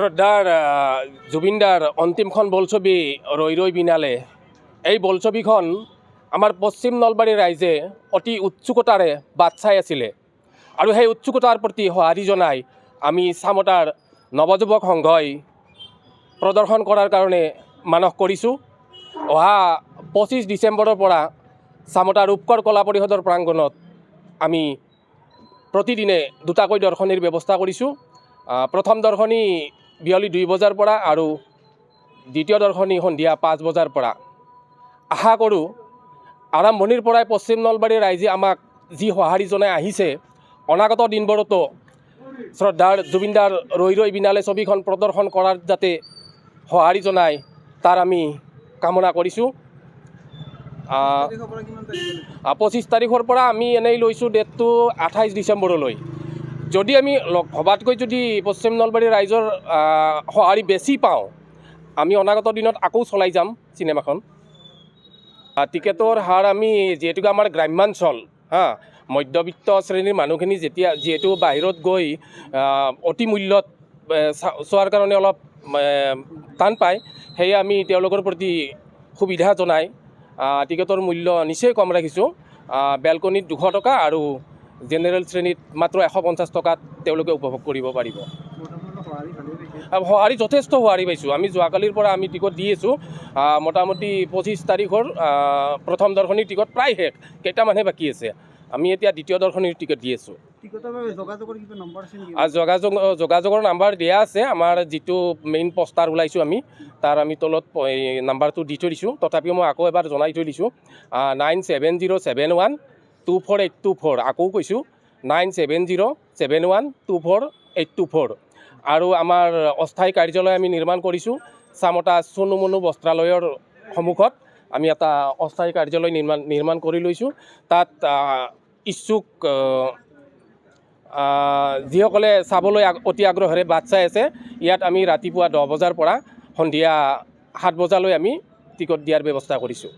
শ্ৰদ্ধাৰ জুবিনদাৰ অন্তিমখন বোলছবি ৰৈ ৰৈ বিনালে এই বোলছবিখন আমাৰ পশ্চিম নলবাৰী ৰাইজে অতি উৎসুকতাৰে বাট চাই আছিলে আৰু সেই উৎসুকতাৰ প্ৰতি সঁহাৰি জনাই আমি চামতাৰ নৱযুৱক সংঘই প্ৰদৰ্শন কৰাৰ কাৰণে মানস কৰিছোঁ। অহা 25 ডিচেম্বৰৰ পৰা চামতাৰ ৰূপকৰ কলা পৰিষদৰ প্ৰাংগণত আমি প্ৰতিদিনে দুটাকৈ দৰ্শনীৰ ব্যৱস্থা কৰিছোঁ। প্ৰথম দৰ্শনী বিয়লি 2 বজাৰ পৰা আৰু দ্বিতীয় দৰ্শনী সন্ধিয়া 5 বজাৰ পৰা। আশা কৰোঁ আৰম্ভণিৰ পৰাই পশ্চিম নলবাৰীৰ ৰাইজে আমাক যি সঁহাৰি জনাই আহিছে, অনাগত দিনবোৰতো শ্ৰদ্ধাৰ জুবিনদাৰ ৰৈ ৰৈ বিনালে ছবিখন প্ৰদৰ্শন কৰাৰ যাতে সঁহাৰি জনাই তাৰ আমি কামনা কৰিছোঁ। 25 তাৰিখৰ পৰা আমি এনেই লৈছোঁ ডেটটো 28 ডিচেম্বৰলৈ। যদি আমি ভবাতকৈ যদি পশ্চিম নলবাৰীৰ ৰাইজৰ সঁহাৰি বেছি পাওঁ, আমি অনাগত দিনত আকৌ চলাই যাম চিনেমাখন। টিকেটৰ হাৰ আমি যিহেতুকে আমাৰ গ্ৰাম্যাঞ্চল মধ্যবিত্ত শ্ৰেণীৰ মানুহখিনি যিহেতু বাহিৰত গৈ অতি মূল্যত চোৱাৰ কাৰণে অলপ টান পায়, সেয়ে আমি তেওঁলোকৰ প্ৰতি সুবিধা জনাই টিকেটৰ মূল্য নিচেই কম ৰাখিছোঁ। বেলকনিত 200 টকা আৰু জেনেৰেল শ্ৰেণীত মাত্ৰ 150 টকাত তেওঁলোকে উপভোগ কৰিব পাৰিব। সঁহাৰি যথেষ্ট সঁহাৰি পাইছোঁ। আমি যোৱাকালিৰ পৰা আমি টিকট দি আছোঁ। মোটামুটি 25 তাৰিখৰ প্ৰথম দৰ্শনীৰ টিকট প্ৰায় শেষ, কেইটামানহে বাকী আছে। আমি এতিয়া দ্বিতীয় দৰ্শনীৰ টিকট দি আছোঁ। যোগাযোগৰ নাম্বাৰ দিয়া আছে। আমাৰ যিটো মেইন পষ্টাৰ ওলাইছোঁ আমি তাৰ আমি তলত নাম্বাৰটো দি থৈ দিছোঁ। তথাপিও মই আকৌ এবাৰ জনাই থৈ দিছোঁ 9707124824। আকৌ কৈছোঁ 9707124824। আৰু আমাৰ অস্থায়ী কাৰ্যালয় আমি নিৰ্মাণ কৰিছোঁ চামতা চনু মনু বস্ত্ৰালয়ৰ সন্মুখত। আমি এটা অস্থায়ী কাৰ্যালয় নিৰ্মাণ কৰি লৈছোঁ। তাত ইচ্ছুক যিসকলে চাবলৈ অতি আগ্ৰহেৰে বাট চাই আছে, ইয়াত আমি ৰাতিপুৱা 10 বজাৰ পৰা সন্ধিয়া 7 বজালৈ আমি টিকট দিয়াৰ ব্যৱস্থা কৰিছোঁ।